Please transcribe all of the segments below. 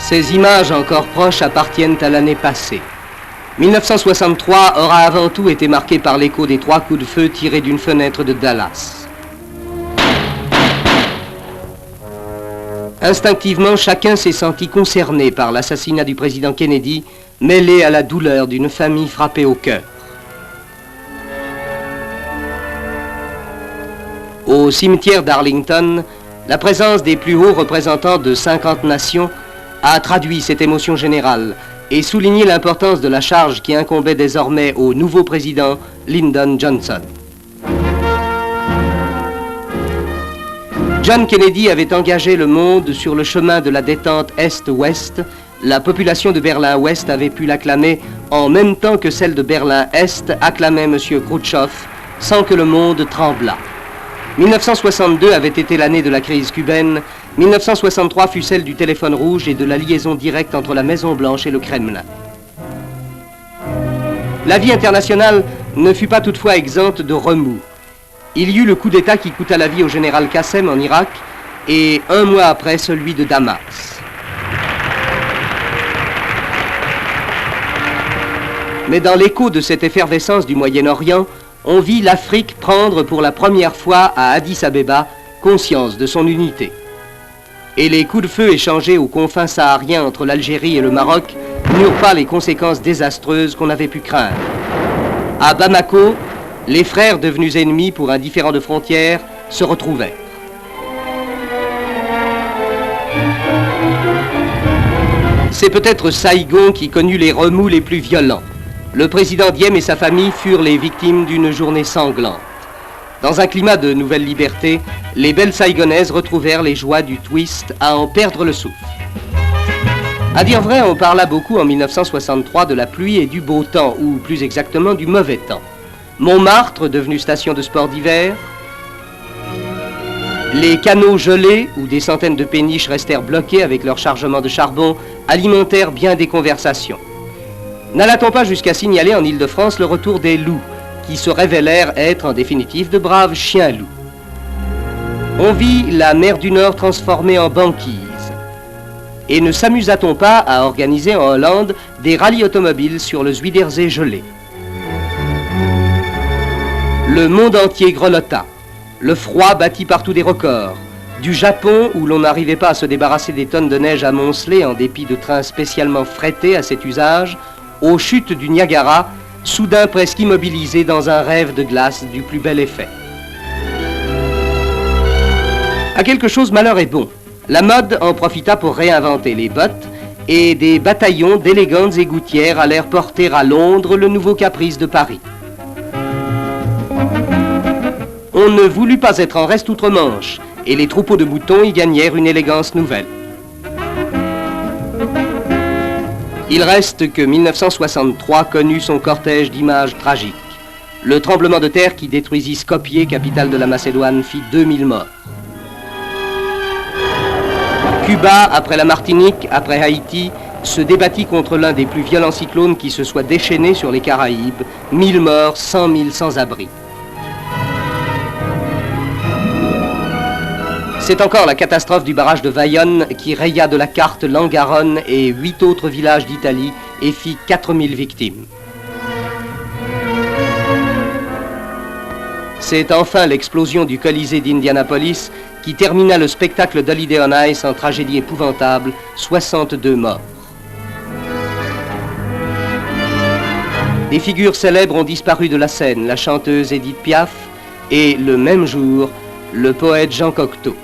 Ces images encore proches appartiennent à l'année passée. 1963 aura avant tout été marqué par l'écho des 3 coups de feu tirés d'une fenêtre de Dallas. Instinctivement, chacun s'est senti concerné par l'assassinat du président Kennedy, mêlé à la douleur d'une famille frappée au cœur. Au cimetière d'Arlington, la présence des plus hauts représentants de 50 nations a traduit cette émotion générale et souligné l'importance de la charge qui incombait désormais au nouveau président Lyndon Johnson. John Kennedy avait engagé le monde sur le chemin de la détente Est-Ouest. La population de Berlin-Ouest avait pu l'acclamer en même temps que celle de Berlin-Est acclamait M. Khrouchtchev sans que le monde tremblât. 1962 avait été l'année de la crise cubaine. 1963 fut celle du téléphone rouge et de la liaison directe entre la Maison-Blanche et le Kremlin. La vie internationale ne fut pas toutefois exempte de remous. Il y eut le coup d'État qui coûta la vie au général Qassem en Irak et 1 mois après celui de Damas. Mais dans l'écho de cette effervescence du Moyen-Orient, on vit l'Afrique prendre pour la première fois à Addis-Abeba conscience de son unité. Et les coups de feu échangés aux confins sahariens entre l'Algérie et le Maroc n'eurent pas les conséquences désastreuses qu'on avait pu craindre. À Bamako, les frères devenus ennemis pour un différend de frontières se retrouvèrent. C'est peut-être Saïgon qui connut les remous les plus violents. Le président Diem et sa famille furent les victimes d'une journée sanglante. Dans un climat de nouvelle liberté, les belles Saïgonaises retrouvèrent les joies du twist à en perdre le souffle. À dire vrai, on parla beaucoup en 1963 de la pluie et du beau temps, ou plus exactement du mauvais temps. Montmartre, devenu station de sport d'hiver, les canaux gelés, où des centaines de péniches restèrent bloquées avec leur chargement de charbon, alimentèrent bien des conversations. N'alla-t-on pas jusqu'à signaler en Île-de-France le retour des loups, qui se révélèrent être en définitive de braves chiens-loups? On vit la mer du Nord transformée en banquise. Et ne s'amusa-t-on pas à organiser en Hollande des rallyes automobiles sur le Zuiderzee gelé? Le monde entier grelotta. Le froid battit partout des records. Du Japon, où l'on n'arrivait pas à se débarrasser des tonnes de neige amoncelées en dépit de trains spécialement frétés à cet usage, aux chutes du Niagara, soudain presque immobilisé dans un rêve de glace du plus bel effet. À quelque chose, malheur est bon. La mode en profita pour réinventer les bottes et des bataillons d'élégantes égoutières allèrent porter à Londres le nouveau caprice de Paris. On ne voulut pas être en reste outre-Manche et les troupeaux de moutons y gagnèrent une élégance nouvelle. Il reste que 1963 connut son cortège d'images tragiques. Le tremblement de terre qui détruisit Skopje, capitale de la Macédoine, fit 2000 morts. Cuba, après la Martinique, après Haïti, se débattit contre l'un des plus violents cyclones qui se soit déchaîné sur les Caraïbes. 1000 morts, 100 000 sans-abri. C'est encore la catastrophe du barrage de Vajont qui raya de la carte Langaronne et 8 autres villages d'Italie et fit 4000 victimes. C'est enfin l'explosion du Colisée d'Indianapolis qui termina le spectacle d'Holiday on Ice en tragédie épouvantable, 62 morts. Des figures célèbres ont disparu de la scène, la chanteuse Edith Piaf et, le même jour, le poète Jean Cocteau.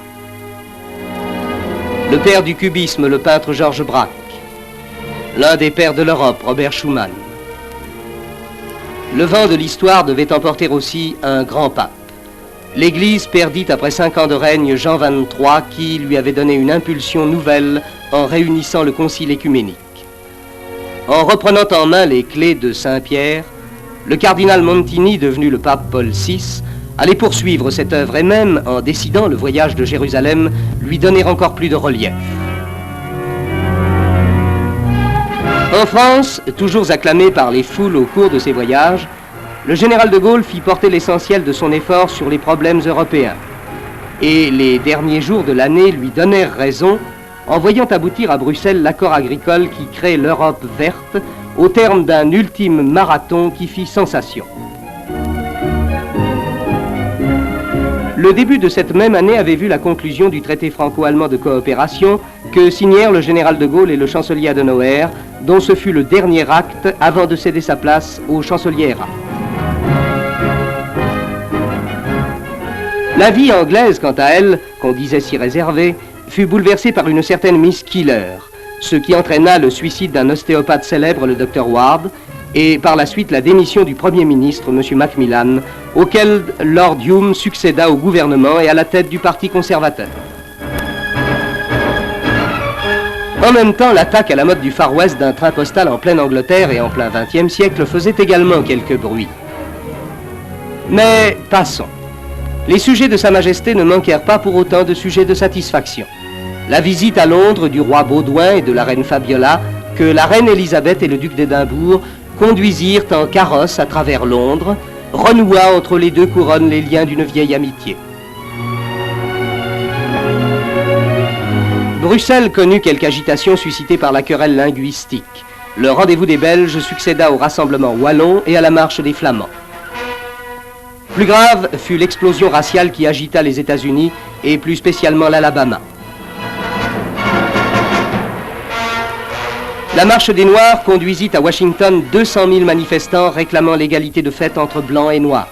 Le père du cubisme, le peintre Georges Braque. L'un des pères de l'Europe, Robert Schumann. Le vent de l'histoire devait emporter aussi un grand pape. L'Église perdit après 5 ans de règne Jean XXIII qui lui avait donné une impulsion nouvelle en réunissant le concile écuménique. En reprenant en main les clés de Saint-Pierre, le cardinal Montini, devenu le pape Paul VI, allait poursuivre cette œuvre et même, en décidant le voyage de Jérusalem, lui donner encore plus de relief. En France, toujours acclamé par les foules au cours de ses voyages, le général de Gaulle fit porter l'essentiel de son effort sur les problèmes européens. Et les derniers jours de l'année lui donnèrent raison, en voyant aboutir à Bruxelles l'accord agricole qui crée l'Europe verte au terme d'un ultime marathon qui fit sensation. Le début de cette même année avait vu la conclusion du traité franco-allemand de coopération que signèrent le général de Gaulle et le chancelier Adenauer, dont ce fut le dernier acte avant de céder sa place au chancelier Erhard. La vie anglaise, quant à elle, qu'on disait si réservée, fut bouleversée par une certaine Miss Keeler, ce qui entraîna le suicide d'un ostéopathe célèbre, le Dr Ward, et par la suite la démission du Premier ministre, M. Macmillan, auquel Lord Hume succéda au gouvernement et à la tête du Parti conservateur. En même temps, l'attaque à la mode du Far West d'un train postal en pleine Angleterre et en plein XXe siècle faisait également quelques bruits. Mais passons. Les sujets de Sa Majesté ne manquèrent pas pour autant de sujets de satisfaction. La visite à Londres du roi Baudouin et de la reine Fabiola, que la reine Élisabeth et le duc d'Édimbourg conduisirent en carrosse à travers Londres, renoua entre les deux couronnes les liens d'une vieille amitié. Bruxelles connut quelque agitation suscitée par la querelle linguistique. Le rendez-vous des Belges succéda au rassemblement wallon et à la marche des Flamands. Plus grave fut l'explosion raciale qui agita les États-Unis et plus spécialement l'Alabama. La marche des Noirs conduisit à Washington 200 000 manifestants réclamant l'égalité de fait entre blancs et noirs.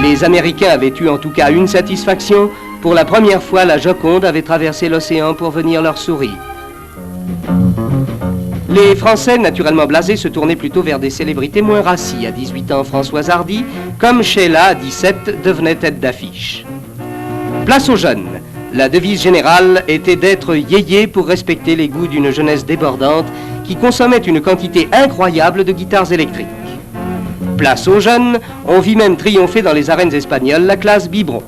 Les Américains avaient eu en tout cas une satisfaction. Pour la première fois, la Joconde avait traversé l'océan pour venir leur sourire. Les Français, naturellement blasés, se tournaient plutôt vers des célébrités moins racies. À 18 ans, Françoise Hardy, comme Sheila, à 17, devenait tête d'affiche. Place aux jeunes. La devise générale était d'être yéyé pour respecter les goûts d'une jeunesse débordante qui consommait une quantité incroyable de guitares électriques. Place aux jeunes, on vit même triompher dans les arènes espagnoles la classe biberon.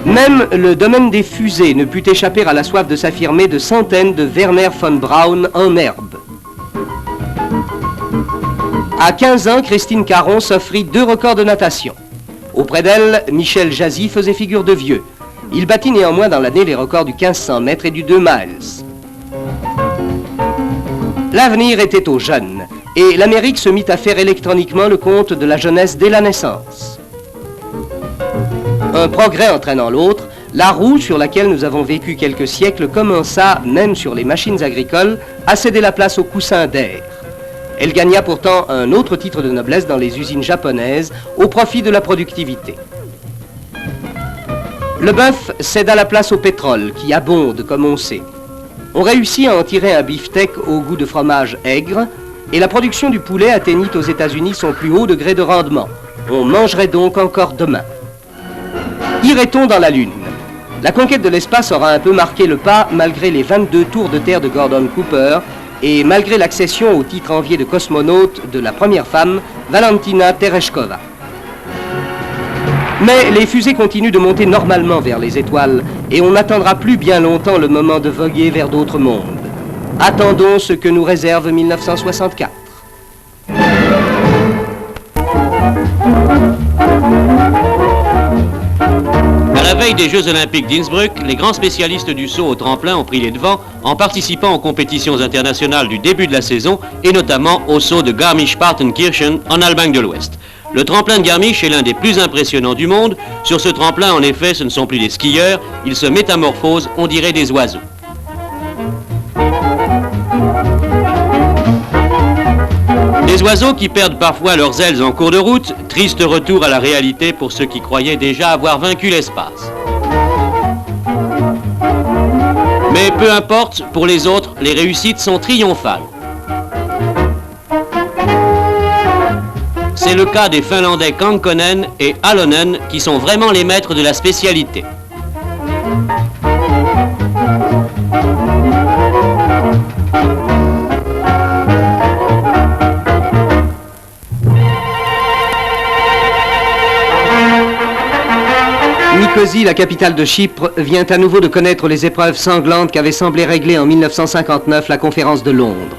Même le domaine des fusées ne put échapper à la soif de s'affirmer de centaines de Werner von Braun en herbe. À 15 ans, Christine Caron s'offrit 2 records de natation. Auprès d'elle, Michel Jazzy faisait figure de vieux. Il battit néanmoins dans l'année les records du 1500 mètres et du 2 miles. L'avenir était aux jeunes, et l'Amérique se mit à faire électroniquement le compte de la jeunesse dès la naissance. Un progrès entraînant l'autre, la roue sur laquelle nous avons vécu quelques siècles commença, même sur les machines agricoles, à céder la place au coussin d'air. Elle gagna pourtant un autre titre de noblesse dans les usines japonaises au profit de la productivité. Le bœuf céda la place au pétrole, qui abonde comme on sait. On réussit à en tirer un beefsteak au goût de fromage aigre, et la production du poulet atteignit aux États-Unis son plus haut degré de rendement. On mangerait donc encore demain. Irait-on dans la Lune? La conquête de l'espace aura un peu marqué le pas malgré les 22 tours de terre de Gordon Cooper et malgré l'accession au titre envié de cosmonaute de la première femme, Valentina Tereshkova. Mais les fusées continuent de monter normalement vers les étoiles et on n'attendra plus bien longtemps le moment de voguer vers d'autres mondes. Attendons ce que nous réserve 1964. À la veille des Jeux Olympiques d'Innsbruck, les grands spécialistes du saut au tremplin ont pris les devants en participant aux compétitions internationales du début de la saison et notamment au saut de Garmisch-Partenkirchen en Allemagne de l'Ouest. Le tremplin de Garmisch est l'un des plus impressionnants du monde. Sur ce tremplin, en effet, ce ne sont plus des skieurs, ils se métamorphosent, on dirait des oiseaux. Des oiseaux qui perdent parfois leurs ailes en cours de route, triste retour à la réalité pour ceux qui croyaient déjà avoir vaincu l'espace. Mais peu importe, pour les autres, les réussites sont triomphales. C'est le cas des Finlandais Kankkonen et Halonen qui sont vraiment les maîtres de la spécialité. Nicosie, la capitale de Chypre, vient à nouveau de connaître les épreuves sanglantes qu'avait semblé régler en 1959 la conférence de Londres.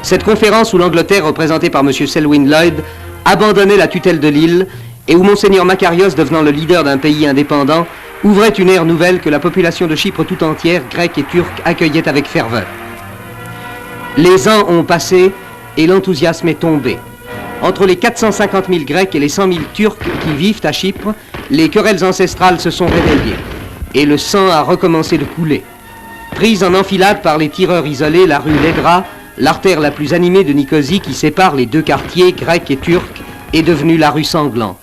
Cette conférence où l'Angleterre, représentée par M. Selwyn Lloyd, abandonnait la tutelle de l'île et où Monseigneur Makarios, devenant le leader d'un pays indépendant, ouvrait une ère nouvelle que la population de Chypre tout entière, grecque et turque, accueillait avec ferveur. Les ans ont passé et l'enthousiasme est tombé. Entre les 450 000 Grecs et les 100 000 Turcs qui vivent à Chypre, les querelles ancestrales se sont réveillées et le sang a recommencé de couler. Prise en enfilade par les tireurs isolés, la rue Lédra, l'artère la plus animée de Nicosie qui sépare les deux quartiers, grecs et turcs, est devenue la rue sanglante.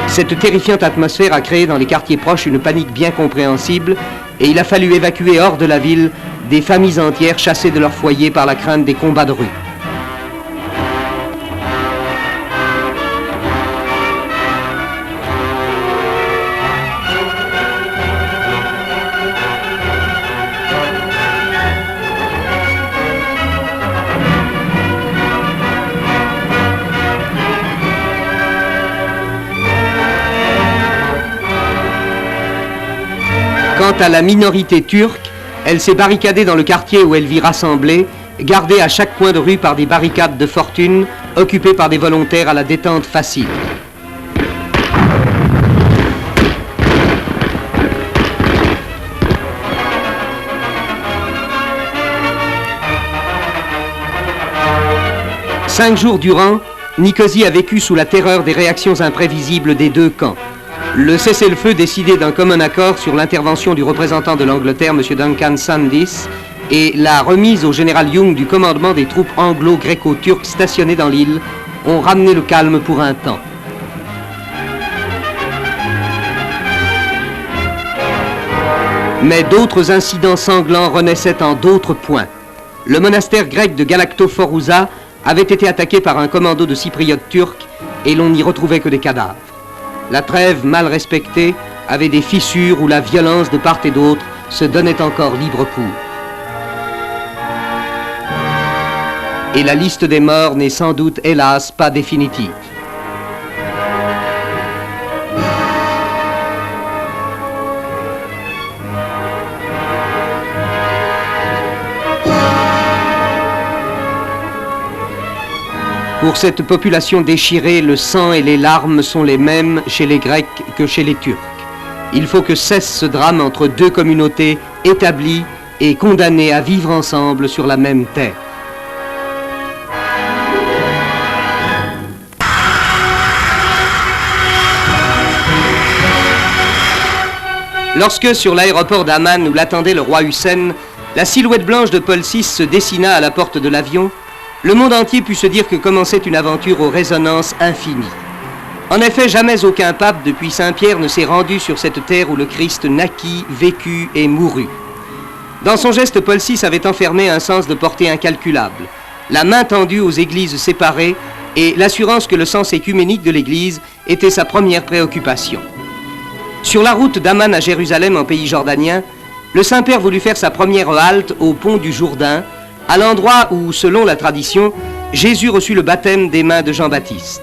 Cette terrifiante atmosphère a créé dans les quartiers proches une panique bien compréhensible et il a fallu évacuer hors de la ville des familles entières chassées de leur foyer par la crainte des combats de rue. Quant à la minorité turque, elle s'est barricadée dans le quartier où elle vit rassemblée, gardée à chaque coin de rue par des barricades de fortune, occupées par des volontaires à la détente facile. Cinq jours durant, Nicosie a vécu sous la terreur des réactions imprévisibles des deux camps. Le cessez-le-feu décidé d'un commun accord sur l'intervention du représentant de l'Angleterre, M. Duncan Sandys, et la remise au général Young du commandement des troupes anglo-gréco-turques stationnées dans l'île ont ramené le calme pour un temps. Mais d'autres incidents sanglants renaissaient en d'autres points. Le monastère grec de Galactoforouza avait été attaqué par un commando de cypriotes turcs et l'on n'y retrouvait que des cadavres. La trêve mal respectée avait des fissures où la violence de part et d'autre se donnait encore libre cours. Et la liste des morts n'est sans doute, hélas, pas définitive. Pour cette population déchirée, le sang et les larmes sont les mêmes chez les Grecs que chez les Turcs. Il faut que cesse ce drame entre deux communautés établies et condamnées à vivre ensemble sur la même terre. Lorsque, sur l'aéroport d'Amman où l'attendait le roi Hussein, la silhouette blanche de Paul VI se dessina à la porte de l'avion, le monde entier put se dire que commençait une aventure aux résonances infinies. En effet, jamais aucun pape depuis Saint-Pierre ne s'est rendu sur cette terre où le Christ naquit, vécut et mourut. Dans son geste, Paul VI avait enfermé un sens de portée incalculable, la main tendue aux églises séparées et l'assurance que le sens écuménique de l'Église était sa première préoccupation. Sur la route d'Amman à Jérusalem en pays jordanien, le Saint-Père voulut faire sa première halte au pont du Jourdain, à l'endroit où, selon la tradition, Jésus reçut le baptême des mains de Jean-Baptiste.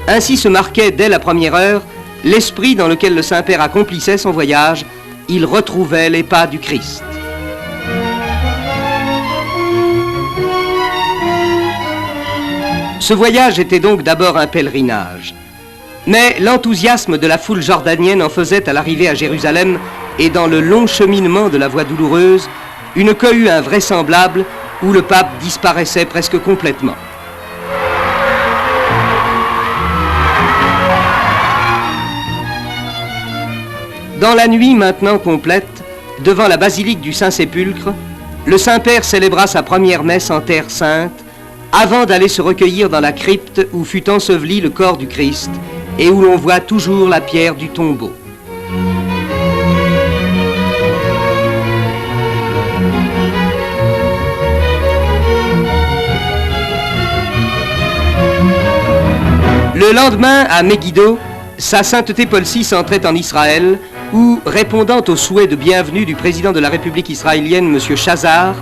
Ainsi se marquait dès la première heure l'esprit dans lequel le Saint-Père accomplissait son voyage. Il retrouvait les pas du Christ. Ce voyage était donc d'abord un pèlerinage. Mais l'enthousiasme de la foule jordanienne en faisait à l'arrivée à Jérusalem et dans le long cheminement de la voie douloureuse, une cohue invraisemblable où le pape disparaissait presque complètement. Dans la nuit maintenant complète, devant la basilique du Saint-Sépulcre, le Saint-Père célébra sa première messe en terre sainte avant d'aller se recueillir dans la crypte où fut enseveli le corps du Christ et où l'on voit toujours la pierre du tombeau. Le lendemain, à Megiddo, sa sainteté Paul VI entrait en Israël où, répondant au souhait de bienvenue du président de la République israélienne, M. Chazar,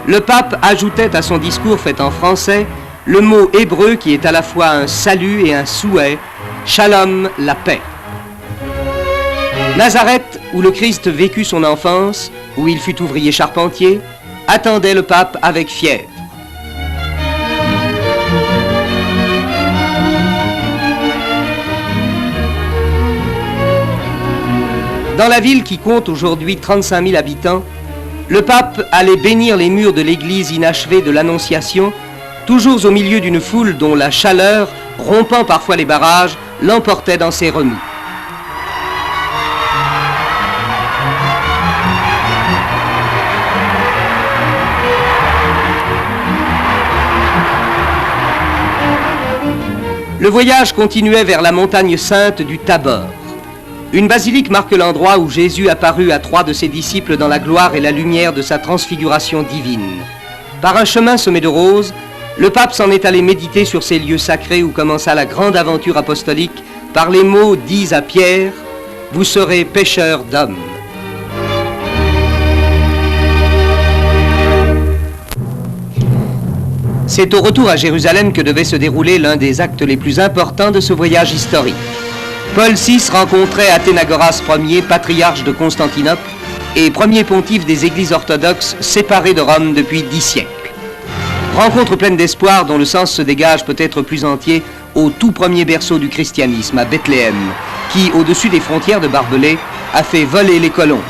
le pape ajoutait à son discours fait en français le mot hébreu qui est à la fois un salut et un souhait, Shalom, la paix. Nazareth, où le Christ vécut son enfance, où il fut ouvrier charpentier, attendait le pape avec fièvre. Dans la ville qui compte aujourd'hui 35 000 habitants, le pape allait bénir les murs de l'église inachevée de l'Annonciation, toujours au milieu d'une foule dont la chaleur, rompant parfois les barrages, l'emportait dans ses remous. Le voyage continuait vers la montagne sainte du Tabor. Une basilique marque l'endroit où Jésus apparut à 3 de ses disciples dans la gloire et la lumière de sa transfiguration divine. Par un chemin semé de roses, le pape s'en est allé méditer sur ces lieux sacrés où commença la grande aventure apostolique par les mots dits à Pierre « Vous serez pêcheurs d'hommes ». C'est au retour à Jérusalem que devait se dérouler l'un des actes les plus importants de ce voyage historique. Paul VI rencontrait Athénagoras Ier, patriarche de Constantinople et premier pontife des églises orthodoxes séparées de Rome depuis 10 siècles. Rencontre pleine d'espoir dont le sens se dégage peut-être plus entier au tout premier berceau du christianisme, à Bethléem, qui, au-dessus des frontières de Barbelé, a fait voler les colons.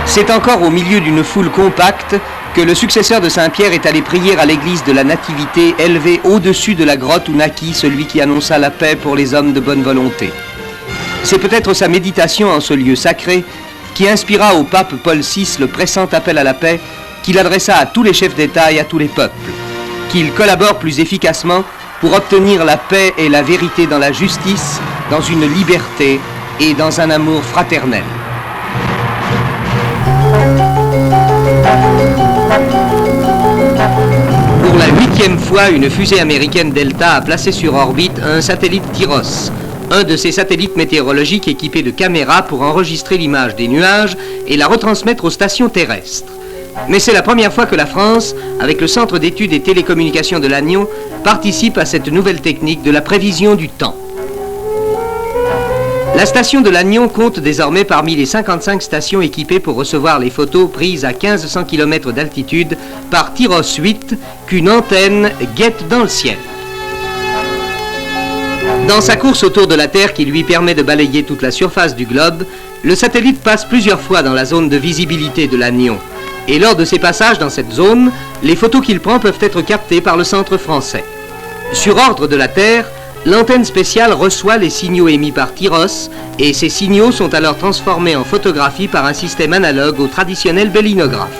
C'est encore au milieu d'une foule compacte que le successeur de Saint-Pierre est allé prier à l'église de la Nativité, élevée au-dessus de la grotte où naquit celui qui annonça la paix pour les hommes de bonne volonté. C'est peut-être sa méditation en ce lieu sacré qui inspira au pape Paul VI le pressant appel à la paix qu'il adressa à tous les chefs d'État et à tous les peuples, qu'ils collaborent plus efficacement pour obtenir la paix et la vérité dans la justice, dans une liberté et dans un amour fraternel. Pour la 8e fois, une fusée américaine Delta a placé sur orbite un satellite Tyros, un de ces satellites météorologiques équipés de caméras pour enregistrer l'image des nuages et la retransmettre aux stations terrestres. Mais c'est la première fois que la France, avec le Centre d'études et télécommunications de Lannion, participe à cette nouvelle technique de la prévision du temps. La station de Lannion compte désormais parmi les 55 stations équipées pour recevoir les photos prises à 1500 km d'altitude par Tyros 8 qu'une antenne guette dans le ciel. Dans sa course autour de la Terre qui lui permet de balayer toute la surface du globe, le satellite passe plusieurs fois dans la zone de visibilité de Lannion. Et lors de ses passages dans cette zone, les photos qu'il prend peuvent être captées par le centre français. Sur ordre de la Terre, l'antenne spéciale reçoit les signaux émis par Tyros et ces signaux sont alors transformés en photographie par un système analogue au traditionnel bélinographe.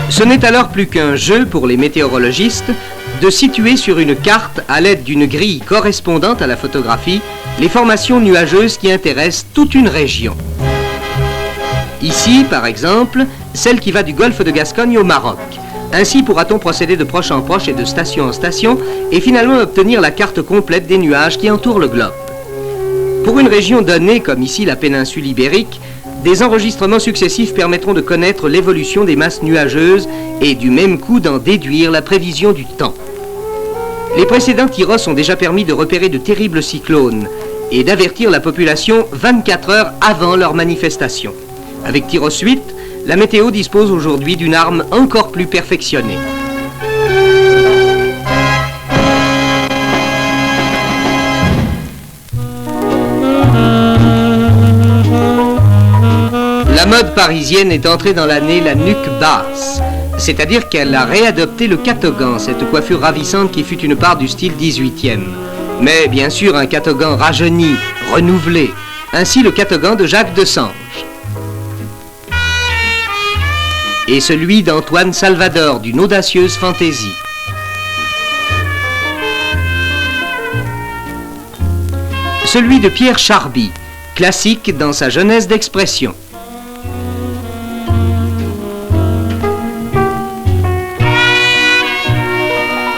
Ce n'est alors plus qu'un jeu pour les météorologistes de situer sur une carte, à l'aide d'une grille correspondante à la photographie, les formations nuageuses qui intéressent toute une région. Ici, par exemple, celle qui va du golfe de Gascogne au Maroc. Ainsi pourra-t-on procéder de proche en proche et de station en station et finalement obtenir la carte complète des nuages qui entourent le globe. Pour une région donnée, comme ici la péninsule ibérique, des enregistrements successifs permettront de connaître l'évolution des masses nuageuses et du même coup d'en déduire la prévision du temps. Les précédents Tyros ont déjà permis de repérer de terribles cyclones et d'avertir la population 24 heures avant leur manifestation. Avec Tyros 8, la météo dispose aujourd'hui d'une arme encore plus perfectionnée. La mode parisienne est entrée dans l'année la nuque basse, c'est-à-dire qu'elle a réadopté le catogan, cette coiffure ravissante qui fut une part du style 18e. Mais bien sûr un catogan rajeuni, renouvelé, ainsi le catogan de Jacques Desange. Et celui d'Antoine Salvador, d'une audacieuse fantaisie. Celui de Pierre Charby, classique dans sa jeunesse d'expression.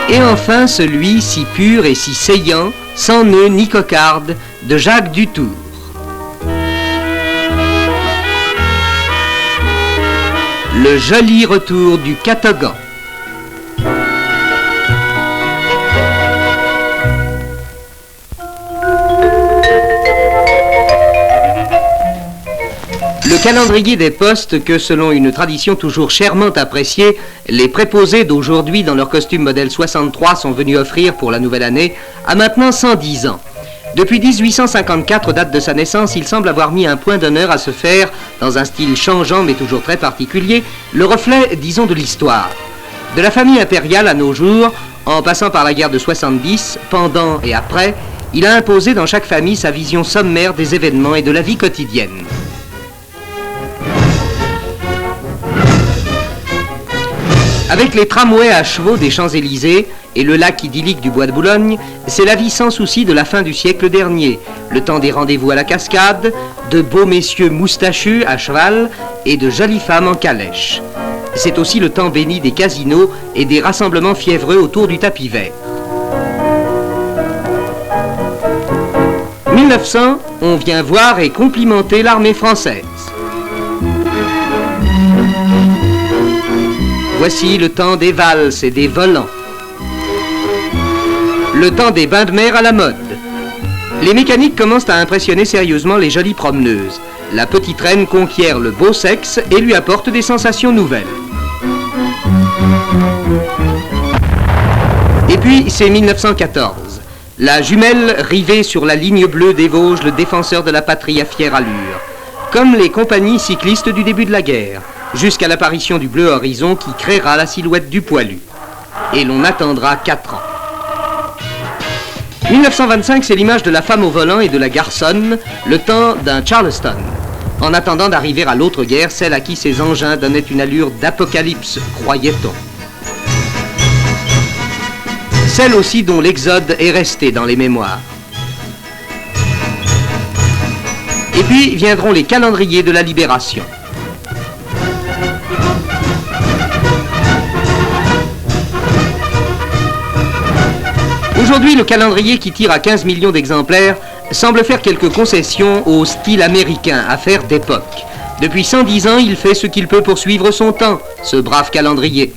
Et enfin celui si pur et si saillant, sans nœud ni cocarde, de Jacques Dutour. Le joli retour du catogan. Le calendrier des postes que, selon une tradition toujours chèrement appréciée, les préposés d'aujourd'hui dans leur costume modèle 63 sont venus offrir pour la nouvelle année, a maintenant 110 ans. Depuis 1854, date de sa naissance, il semble avoir mis un point d'honneur à se faire, dans un style changeant mais toujours très particulier, le reflet, disons, de l'histoire. De la famille impériale à nos jours, en passant par la guerre de 70, pendant et après, il a imposé dans chaque famille sa vision sommaire des événements et de la vie quotidienne. Avec les tramways à chevaux des Champs-Élysées et le lac idyllique du Bois de Boulogne, c'est la vie sans souci de la fin du siècle dernier, le temps des rendez-vous à la cascade, de beaux messieurs moustachus à cheval et de jolies femmes en calèche. C'est aussi le temps béni des casinos et des rassemblements fiévreux autour du tapis vert. 1900, on vient voir et complimenter l'armée française. Voici le temps des valses et des volants. Le temps des bains de mer à la mode. Les mécaniques commencent à impressionner sérieusement les jolies promeneuses. La petite reine conquiert le beau sexe et lui apporte des sensations nouvelles. Et puis, c'est 1914. La jumelle rivée sur la ligne bleue des Vosges, le défenseur de la patrie à fière allure. Comme les compagnies cyclistes du début de la guerre, jusqu'à l'apparition du bleu horizon qui créera la silhouette du poilu. Et l'on attendra 4 ans. 1925, c'est l'image de la femme au volant et de la garçonne, le temps d'un Charleston. En attendant d'arriver à l'autre guerre, celle à qui ces engins donnaient une allure d'apocalypse, croyait-on. Celle aussi dont l'exode est resté dans les mémoires. Et puis viendront les calendriers de la Libération. Aujourd'hui, le calendrier qui tire à 15 millions d'exemplaires semble faire quelques concessions au style américain, affaire d'époque. Depuis 110 ans, il fait ce qu'il peut pour suivre son temps, ce brave calendrier.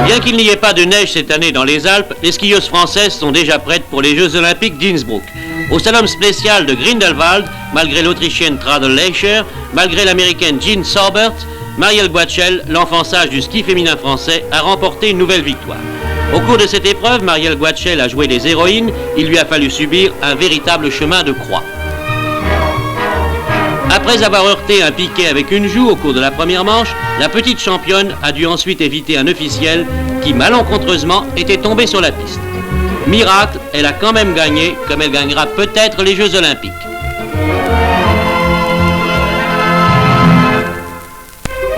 Bien qu'il n'y ait pas de neige cette année dans les Alpes, les skieuses françaises sont déjà prêtes pour les Jeux Olympiques d'Innsbruck. Au slalom spécial de Grindelwald, malgré l'Autrichienne Tradl Leicher, malgré l'Américaine Jean Saubert, Marielle Guatchel, l'enfant sage du ski féminin français, a remporté une nouvelle victoire. Au cours de cette épreuve, Marielle Guatchel a joué les héroïnes, il lui a fallu subir un véritable chemin de croix. Après avoir heurté un piquet avec une joue au cours de la première manche, la petite championne a dû ensuite éviter un officiel qui, malencontreusement, était tombé sur la piste. Miracle, elle a quand même gagné, comme elle gagnera peut-être les Jeux Olympiques.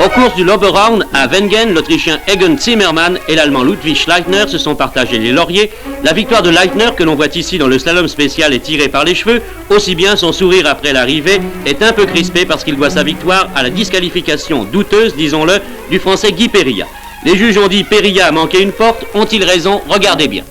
Aux courses du Loberraun à Wengen, l'Autrichien Egon Zimmermann et l'Allemand Ludwig Schleitner se sont partagés les lauriers. La victoire de Leitner, que l'on voit ici dans le slalom spécial, est tirée par les cheveux. Aussi bien son sourire après l'arrivée est un peu crispé parce qu'il doit sa victoire à la disqualification douteuse, disons-le, du Français Guy Périlla. Les juges ont dit Périlla a manqué une porte. Ont-ils raison? Regardez bien.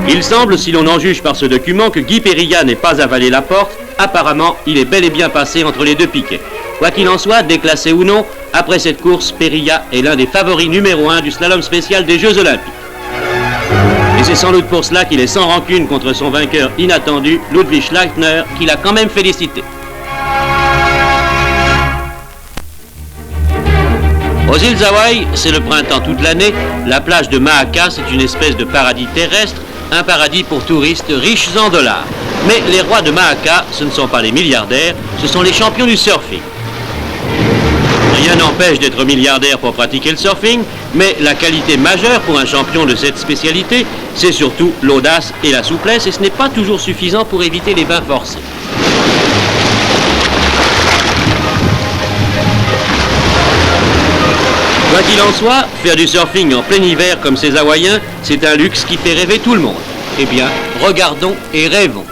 Il semble, si l'on en juge par ce document, que Guy Périlla n'ait pas avalé la porte. Apparemment, il est bel et bien passé entre les deux piquets. Quoi qu'il en soit, déclassé ou non, après cette course, Périlla est l'un des favoris numéro 1 du slalom spécial des Jeux Olympiques. Et c'est sans doute pour cela qu'il est sans rancune contre son vainqueur inattendu, Ludwig Schleitner, qui l'a quand même félicité. Aux îles Hawaï, c'est le printemps toute l'année. La plage de Mahaka, c'est une espèce de paradis terrestre, un paradis pour touristes riches en dollars. Mais les rois de Mahaka, ce ne sont pas les milliardaires, ce sont les champions du surfing. Rien n'empêche d'être milliardaire pour pratiquer le surfing, mais la qualité majeure pour un champion de cette spécialité, c'est surtout l'audace et la souplesse, et ce n'est pas toujours suffisant pour éviter les bains forcés. Quoi qu'il en soit, faire du surfing en plein hiver comme ces Hawaïens, c'est un luxe qui fait rêver tout le monde. Eh bien, regardons et rêvons.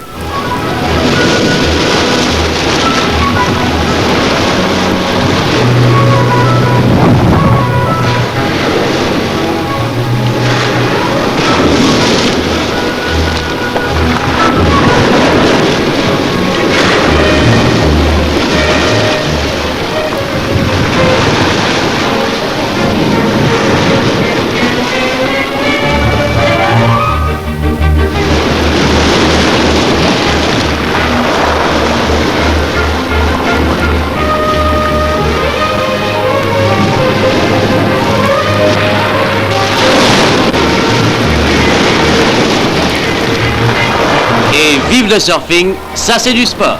de surfing, ça c'est du sport.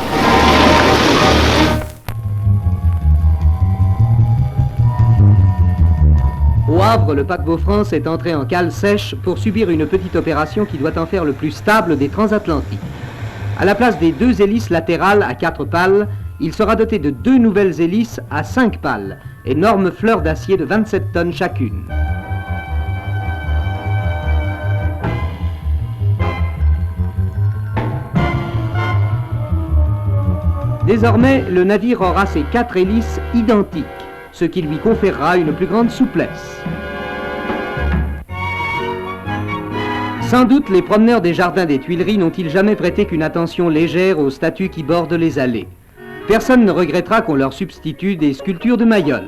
Au Havre, le paquebot France est entré en cale sèche pour subir une petite opération qui doit en faire le plus stable des transatlantiques. À la place des 2 hélices latérales à 4 pales, il sera doté de 2 nouvelles hélices à 5 pales, énormes fleurs d'acier de 27 tonnes chacune. Désormais, le navire aura ses 4 hélices identiques, ce qui lui conférera une plus grande souplesse. Sans doute, les promeneurs des jardins des Tuileries n'ont-ils jamais prêté qu'une attention légère aux statues qui bordent les allées. Personne ne regrettera qu'on leur substitue des sculptures de Mayol.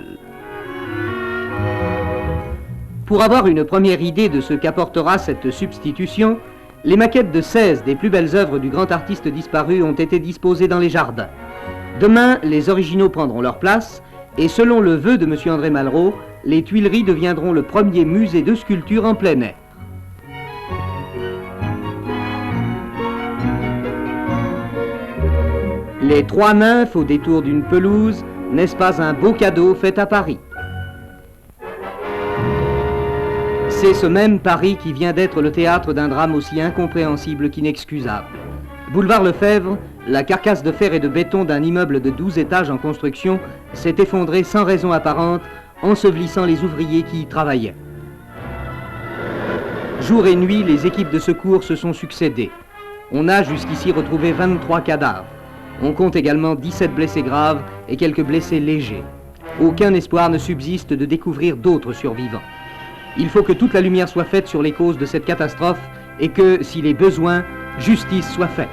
Pour avoir une première idée de ce qu'apportera cette substitution, les maquettes de 16 des plus belles œuvres du grand artiste disparu ont été disposées dans les jardins. Demain, les originaux prendront leur place, et selon le vœu de M. André Malraux, les Tuileries deviendront le premier musée de sculpture en plein air. Les 3 nymphes au détour d'une pelouse, n'est-ce pas un beau cadeau fait à Paris? C'est ce même Paris qui vient d'être le théâtre d'un drame aussi incompréhensible qu'inexcusable. Boulevard Lefebvre, la carcasse de fer et de béton d'un immeuble de 12 étages en construction s'est effondrée sans raison apparente, ensevelissant les ouvriers qui y travaillaient. Jour et nuit, les équipes de secours se sont succédées. On a jusqu'ici retrouvé 23 cadavres. On compte également 17 blessés graves et quelques blessés légers. Aucun espoir ne subsiste de découvrir d'autres survivants. Il faut que toute la lumière soit faite sur les causes de cette catastrophe et que, s'il est besoin, justice soit faite.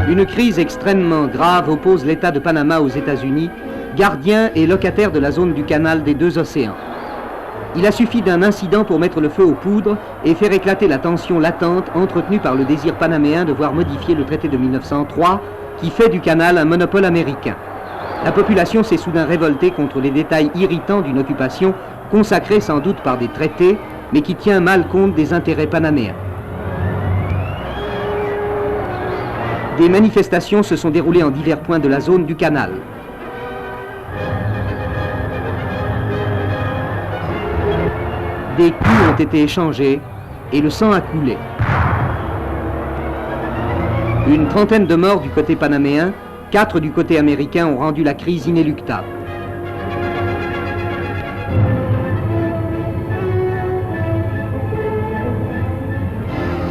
Une crise extrêmement grave oppose l'État de Panama aux États-Unis, gardien et locataire de la zone du canal des 2 océans. Il a suffi d'un incident pour mettre le feu aux poudres et faire éclater la tension latente entretenue par le désir panaméen de voir modifier le traité de 1903 qui fait du canal un monopole américain. La population s'est soudain révoltée contre les détails irritants d'une occupation consacrée sans doute par des traités, mais qui tient mal compte des intérêts panaméens. Des manifestations se sont déroulées en divers points de la zone du canal. Des coups ont été échangés et le sang a coulé. Une trentaine de morts du côté panaméen, 4 du côté américain ont rendu la crise inéluctable.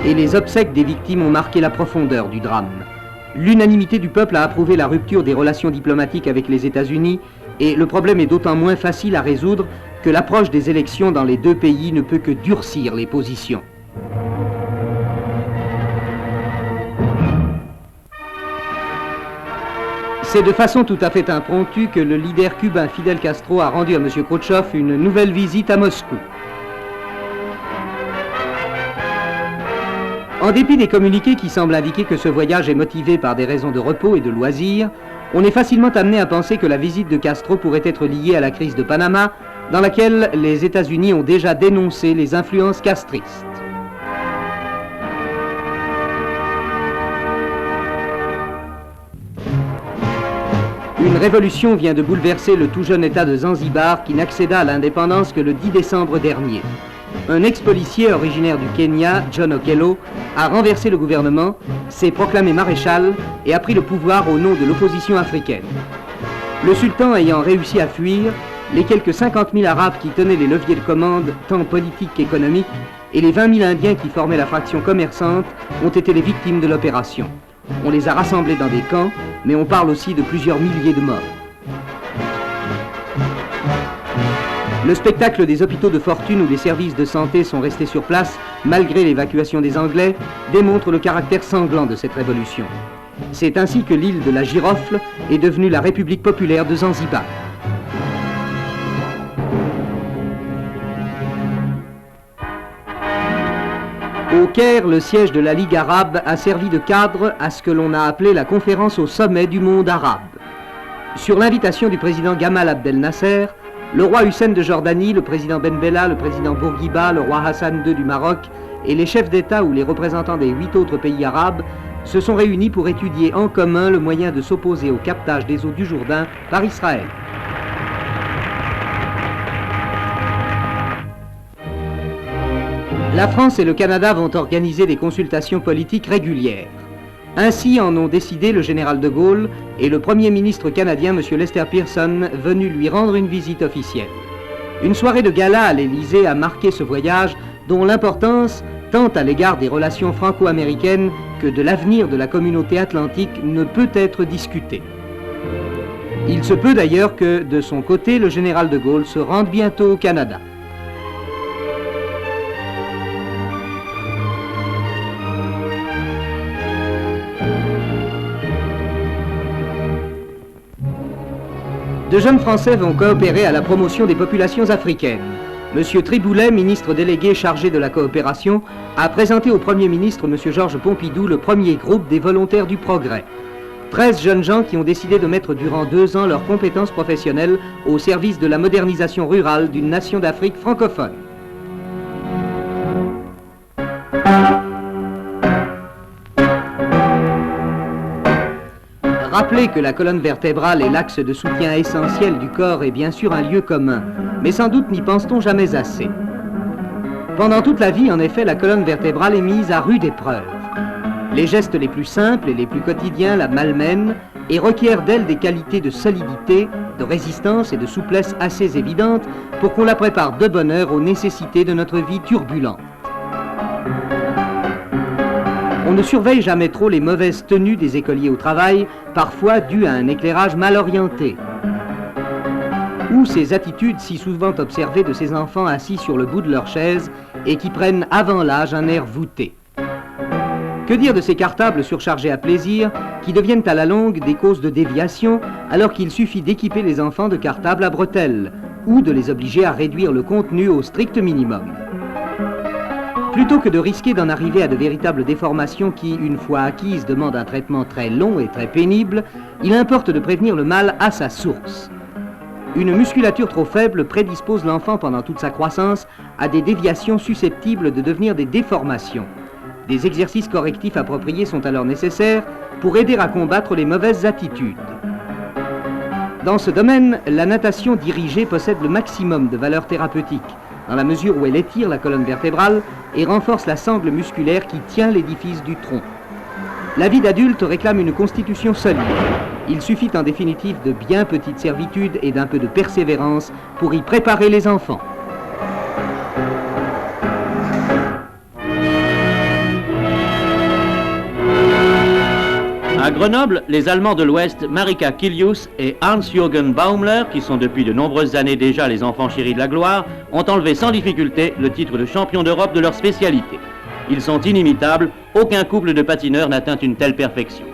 Et les obsèques des victimes ont marqué la profondeur du drame. L'unanimité du peuple a approuvé la rupture des relations diplomatiques avec les États-Unis et le problème est d'autant moins facile à résoudre que l'approche des élections dans les 2 pays ne peut que durcir les positions. C'est de façon tout à fait impromptue que le leader cubain Fidel Castro a rendu à M. Khrouchtchev une nouvelle visite à Moscou. En dépit des communiqués qui semblent indiquer que ce voyage est motivé par des raisons de repos et de loisirs, on est facilement amené à penser que la visite de Castro pourrait être liée à la crise de Panama, dans laquelle les États-Unis ont déjà dénoncé les influences castristes. Une révolution vient de bouleverser le tout jeune État de Zanzibar qui n'accéda à l'indépendance que le 10 décembre dernier. Un ex-policier originaire du Kenya, John Okello, a renversé le gouvernement, s'est proclamé maréchal et a pris le pouvoir au nom de l'opposition africaine. Le sultan ayant réussi à fuir, les quelques 50 000 Arabes qui tenaient les leviers de commande, tant politiques qu'économiques, et les 20 000 Indiens qui formaient la fraction commerçante ont été les victimes de l'opération. On les a rassemblés dans des camps, mais on parle aussi de plusieurs milliers de morts. Le spectacle des hôpitaux de fortune où les services de santé sont restés sur place, malgré l'évacuation des Anglais, démontre le caractère sanglant de cette révolution. C'est ainsi que l'île de la Girofle est devenue la République populaire de Zanzibar. Au Caire, le siège de la Ligue arabe a servi de cadre à ce que l'on a appelé la conférence au sommet du monde arabe. Sur l'invitation du président Gamal Abdel Nasser, Le roi Hussein de Jordanie, le président Ben Bella, le président Bourguiba, le roi Hassan II du Maroc et les chefs d'État ou les représentants des 8 autres pays arabes se sont réunis pour étudier en commun le moyen de s'opposer au captage des eaux du Jourdain par Israël. La France et le Canada vont organiser des consultations politiques régulières. Ainsi en ont décidé le général de Gaulle et le Premier ministre canadien, M. Lester Pearson, venu lui rendre une visite officielle. Une soirée de gala à l'Élysée a marqué ce voyage dont l'importance, tant à l'égard des relations franco-américaines que de l'avenir de la communauté atlantique, ne peut être discutée. Il se peut d'ailleurs que, de son côté, le général de Gaulle se rende bientôt au Canada. De jeunes Français vont coopérer à la promotion des populations africaines. M. Triboulet, ministre délégué chargé de la coopération, a présenté au Premier ministre, M. Georges Pompidou, le premier groupe des volontaires du progrès. 13 jeunes gens qui ont décidé de mettre durant 2 ans leurs compétences professionnelles au service de la modernisation rurale d'une nation d'Afrique francophone. Rappelez que la colonne vertébrale est l'axe de soutien essentiel du corps est bien sûr un lieu commun, mais sans doute n'y pense-t-on jamais assez. Pendant toute la vie, en effet, la colonne vertébrale est mise à rude épreuve. Les gestes les plus simples et les plus quotidiens la malmènent et requièrent d'elle des qualités de solidité, de résistance et de souplesse assez évidentes pour qu'on la prépare de bonne heure aux nécessités de notre vie turbulente. On ne surveille jamais trop les mauvaises tenues des écoliers au travail, parfois dues à un éclairage mal orienté. Ou ces attitudes si souvent observées de ces enfants assis sur le bout de leur chaise et qui prennent avant l'âge un air voûté. Que dire de ces cartables surchargés à plaisir qui deviennent à la longue des causes de déviation alors qu'il suffit d'équiper les enfants de cartables à bretelles ou de les obliger à réduire le contenu au strict minimum. Plutôt que de risquer d'en arriver à de véritables déformations qui, une fois acquises, demandent un traitement très long et très pénible, il importe de prévenir le mal à sa source. Une musculature trop faible prédispose l'enfant pendant toute sa croissance à des déviations susceptibles de devenir des déformations. Des exercices correctifs appropriés sont alors nécessaires pour aider à combattre les mauvaises attitudes. Dans ce domaine, la natation dirigée possède le maximum de valeur thérapeutique, dans la mesure où elle étire la colonne vertébrale et renforce la sangle musculaire qui tient l'édifice du tronc. La vie d'adulte réclame une constitution solide. Il suffit en définitive de bien petites servitudes et d'un peu de persévérance pour y préparer les enfants. À Grenoble, les Allemands de l'Ouest, Marika Kilius et Hans-Jürgen Baumler, qui sont depuis de nombreuses années déjà les enfants chéris de la gloire, ont enlevé sans difficulté le titre de champion d'Europe de leur spécialité. Ils sont inimitables, aucun couple de patineurs n'atteint une telle perfection.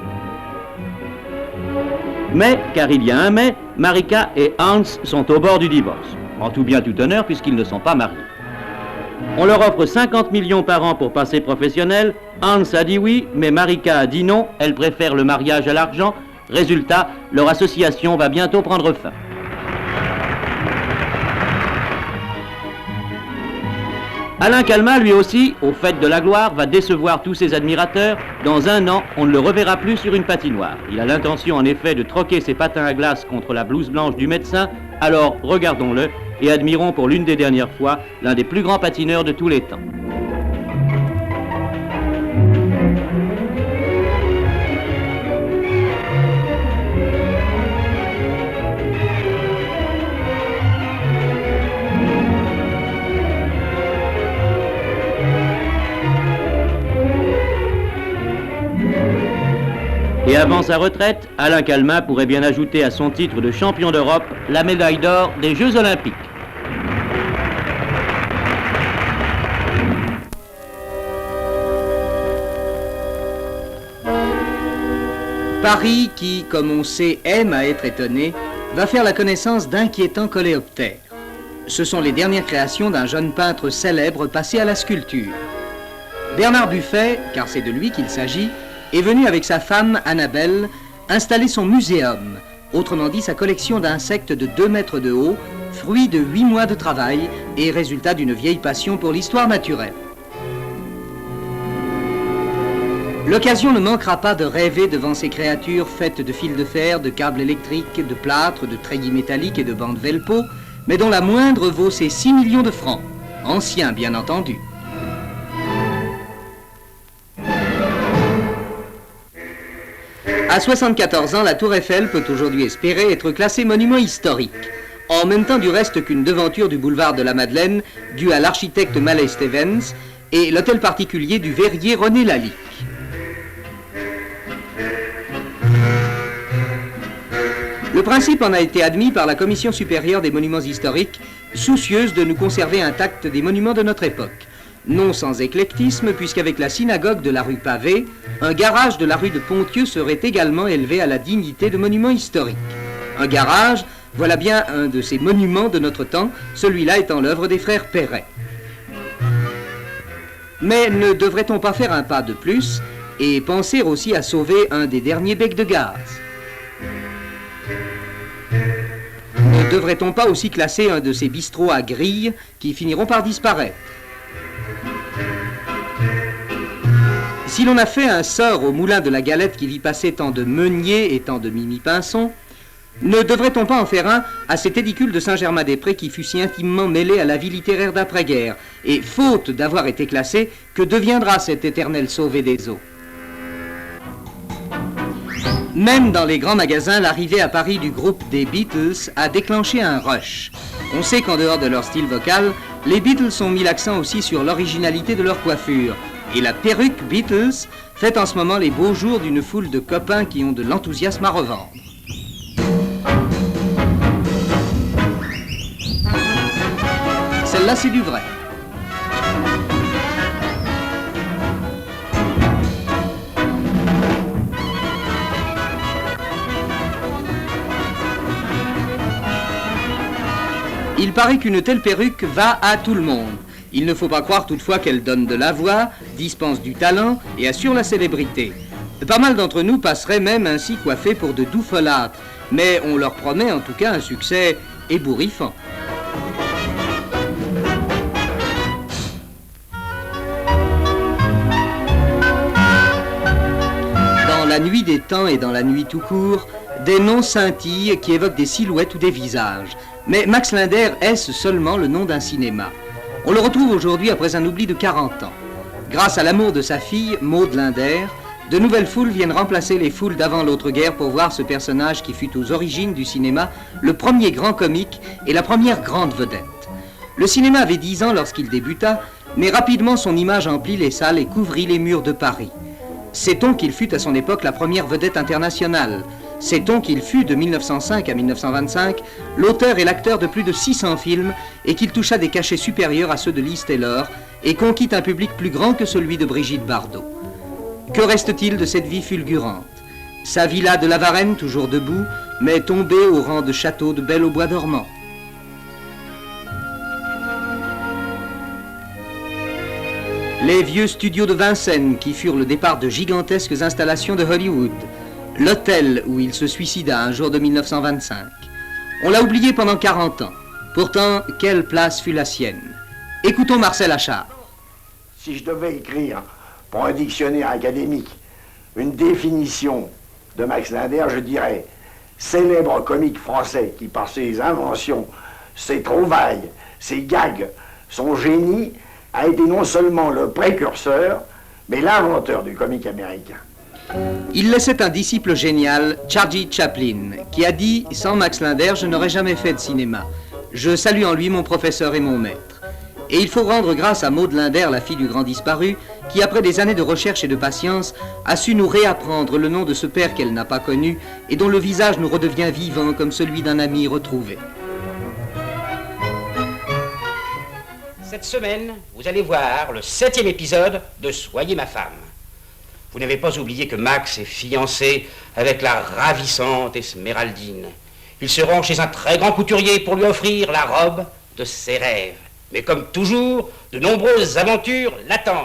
Mais, car il y a un mais, Marika et Hans sont au bord du divorce. En tout bien tout honneur puisqu'ils ne sont pas mariés. On leur offre 50 millions par an pour passer professionnel. Hans a dit oui, mais Marika a dit non. Elle préfère le mariage à l'argent. Résultat, leur association va bientôt prendre fin. Alain Calmat, lui aussi, au fait de la gloire, va décevoir tous ses admirateurs. Dans 1 an, on ne le reverra plus sur une patinoire. Il a l'intention, en effet, de troquer ses patins à glace contre la blouse blanche du médecin. Alors, regardons-le et admirons pour l'une des dernières fois l'un des plus grands patineurs de tous les temps. Et avant sa retraite, Alain Calmat pourrait bien ajouter à son titre de champion d'Europe la médaille d'or des Jeux Olympiques. Paris, qui, comme on sait, aime à être étonné, va faire la connaissance d'inquiétants coléoptères. Ce sont les dernières créations d'un jeune peintre célèbre passé à la sculpture. Bernard Buffet, car c'est de lui qu'il s'agit, est venu avec sa femme, Annabelle, installer son muséum, autrement dit sa collection d'insectes de 2 mètres de haut, fruit de 8 mois de travail et résultat d'une vieille passion pour l'histoire naturelle. L'occasion ne manquera pas de rêver devant ces créatures faites de fils de fer, de câbles électriques, de plâtre, de treillis métalliques et de bandes Velpo, mais dont la moindre vaut ses 6 millions de francs, anciens bien entendu. À 74 ans, la Tour Eiffel peut aujourd'hui espérer être classée monument historique, en même temps du reste qu'une devanture du boulevard de la Madeleine, due à l'architecte Mallet Stevens, et l'hôtel particulier du verrier René Lalique. Le principe en a été admis par la Commission supérieure des monuments historiques, soucieuse de nous conserver intacts des monuments de notre époque. Non sans éclectisme, puisqu'avec la synagogue de la rue Pavée, un garage de la rue de Ponthieu serait également élevé à la dignité de monument historique. Un garage, voilà bien un de ces monuments de notre temps, celui-là étant l'œuvre des frères Perret. Mais ne devrait-on pas faire un pas de plus et penser aussi à sauver un des derniers becs de gaz ? Ne devrait-on pas aussi classer un de ces bistrots à grille qui finiront par disparaître ? Si l'on a fait un sort au moulin de la Galette qui vit passer tant de Meunier et tant de Mimi Pinson, ne devrait-on pas en faire un à cet édicule de Saint-Germain-des-Prés qui fut si intimement mêlé à la vie littéraire d'après-guerre, et faute d'avoir été classé, que deviendra cet éternel sauvé des eaux ? Même dans les grands magasins, l'arrivée à Paris du groupe des Beatles a déclenché un rush. On sait qu'en dehors de leur style vocal, les Beatles ont mis l'accent aussi sur l'originalité de leur coiffure. Et la perruque Beatles fait en ce moment les beaux jours d'une foule de copains qui ont de l'enthousiasme à revendre. Celle-là, c'est du vrai. Il paraît qu'une telle perruque va à tout le monde. Il ne faut pas croire toutefois qu'elle donne de la voix, dispense du talent et assure la célébrité. Pas mal d'entre nous passeraient même ainsi coiffés pour de doux folâtres, mais on leur promet en tout cas un succès ébouriffant. Dans la nuit des temps et dans la nuit tout court, des noms scintillent qui évoquent des silhouettes ou des visages. Mais Max Linder, est-ce seulement le nom d'un cinéma ? On le retrouve aujourd'hui après un oubli de 40 ans. Grâce à l'amour de sa fille, Maud Linder, de nouvelles foules viennent remplacer les foules d'avant l'autre guerre pour voir ce personnage qui fut aux origines du cinéma le premier grand comique et la première grande vedette. Le cinéma avait 10 ans lorsqu'il débuta, mais rapidement son image emplit les salles et couvrit les murs de Paris. Sait-on qu'il fut à son époque la première vedette internationale ? Sait-on qu'il fut, de 1905 à 1925, l'auteur et l'acteur de plus de 600 films et qu'il toucha des cachets supérieurs à ceux de Liz Taylor et conquit un public plus grand que celui de Brigitte Bardot. Que reste-t-il de cette vie fulgurante ? Sa villa de la Varenne, toujours debout, mais tombée au rang de château de Belle au bois dormant. Les vieux studios de Vincennes qui furent le départ de gigantesques installations de Hollywood. L'hôtel où il se suicida un jour de 1925. On l'a oublié pendant 40 ans. Pourtant, quelle place fut la sienne ? Écoutons Marcel Achard. Si je devais écrire pour un dictionnaire académique une définition de Max Linder, je dirais célèbre comique français qui, par ses inventions, ses trouvailles, ses gags, son génie, a été non seulement le précurseur, mais l'inventeur du comique américain. Il laissait un disciple génial, Charlie Chaplin, qui a dit « Sans Max Linder, je n'aurais jamais fait de cinéma. Je salue en lui mon professeur et mon maître. » Et il faut rendre grâce à Maud Linder, la fille du grand disparu, qui, après des années de recherche et de patience, a su nous réapprendre le nom de ce père qu'elle n'a pas connu et dont le visage nous redevient vivant comme celui d'un ami retrouvé. Cette semaine, vous allez voir le 7e épisode de Soyez ma femme. Vous n'avez pas oublié que Max est fiancé avec la ravissante Esmeraldine. Il se rend chez un très grand couturier pour lui offrir la robe de ses rêves. Mais comme toujours, de nombreuses aventures l'attendent.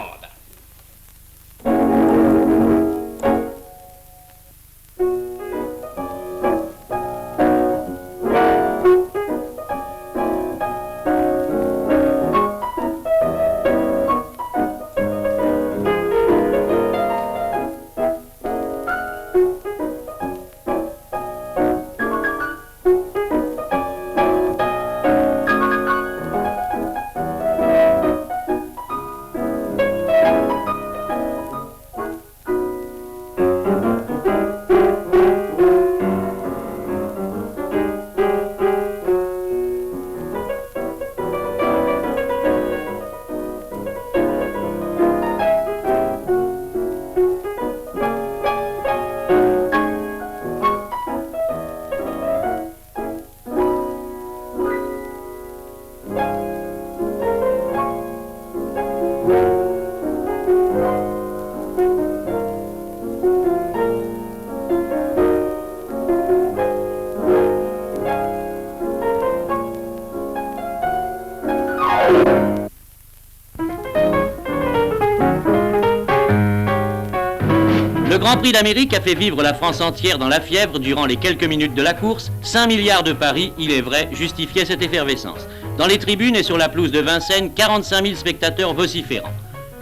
Le Grand Prix d'Amérique a fait vivre la France entière dans la fièvre durant les quelques minutes de la course. 5 milliards de paris, il est vrai, justifiaient cette effervescence. Dans les tribunes et sur la pelouse de Vincennes, 45 000 spectateurs vociférants.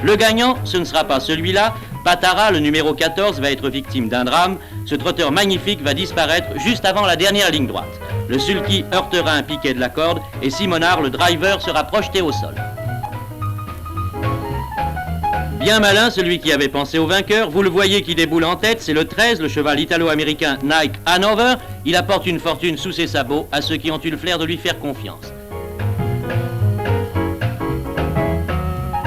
Le gagnant, ce ne sera pas celui-là. Patara, le numéro 14, va être victime d'un drame. Ce trotteur magnifique va disparaître juste avant la dernière ligne droite. Le sulky heurtera un piquet de la corde et Simonard, le driver, sera projeté au sol. Bien malin, celui qui avait pensé au vainqueur. Vous le voyez qui déboule en tête, c'est le 13, le cheval italo-américain Nike Hanover. Il apporte une fortune sous ses sabots à ceux qui ont eu le flair de lui faire confiance.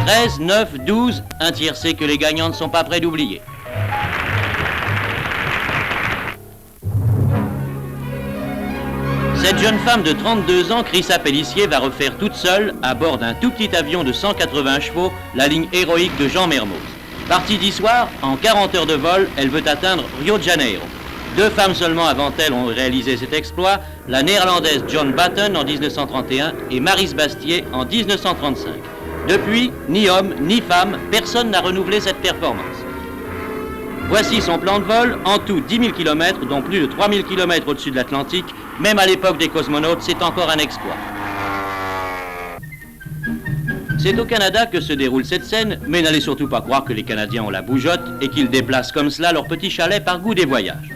13, 9, 12, un tiercé que les gagnants ne sont pas prêts d'oublier. Cette jeune femme de 32 ans, Chrissa Pellissier, va refaire toute seule, à bord d'un tout petit avion de 180 chevaux, la ligne héroïque de Jean Mermoz. Partie d'histoire, en 40 heures de vol, elle veut atteindre Rio de Janeiro. 2 femmes seulement avant elle ont réalisé cet exploit, la néerlandaise John Batten en 1931 et Maryse Bastier en 1935. Depuis, ni homme, ni femme, personne n'a renouvelé cette performance. Voici son plan de vol, en tout 10 000 km, dont plus de 3 000 km au-dessus de l'Atlantique. Même à l'époque des cosmonautes, c'est encore un exploit. C'est au Canada que se déroule cette scène, mais n'allez surtout pas croire que les Canadiens ont la bougeotte et qu'ils déplacent comme cela leur petit chalet par goût des voyages.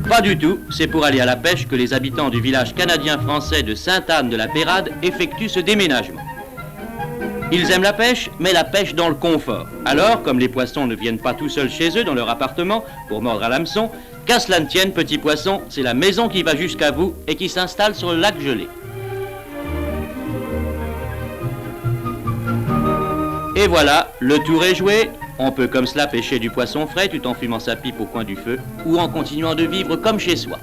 Pas du tout, c'est pour aller à la pêche que les habitants du village canadien-français de Sainte-Anne-de-la-Pérade effectuent ce déménagement. Ils aiment la pêche, mais la pêche dans le confort. Alors, comme les poissons ne viennent pas tout seuls chez eux dans leur appartement pour mordre à l'hameçon, qu'à cela ne tienne, petit poisson, c'est la maison qui va jusqu'à vous et qui s'installe sur le lac gelé. Et voilà, le tour est joué. On peut comme cela pêcher du poisson frais tout en fumant sa pipe au coin du feu ou en continuant de vivre comme chez soi.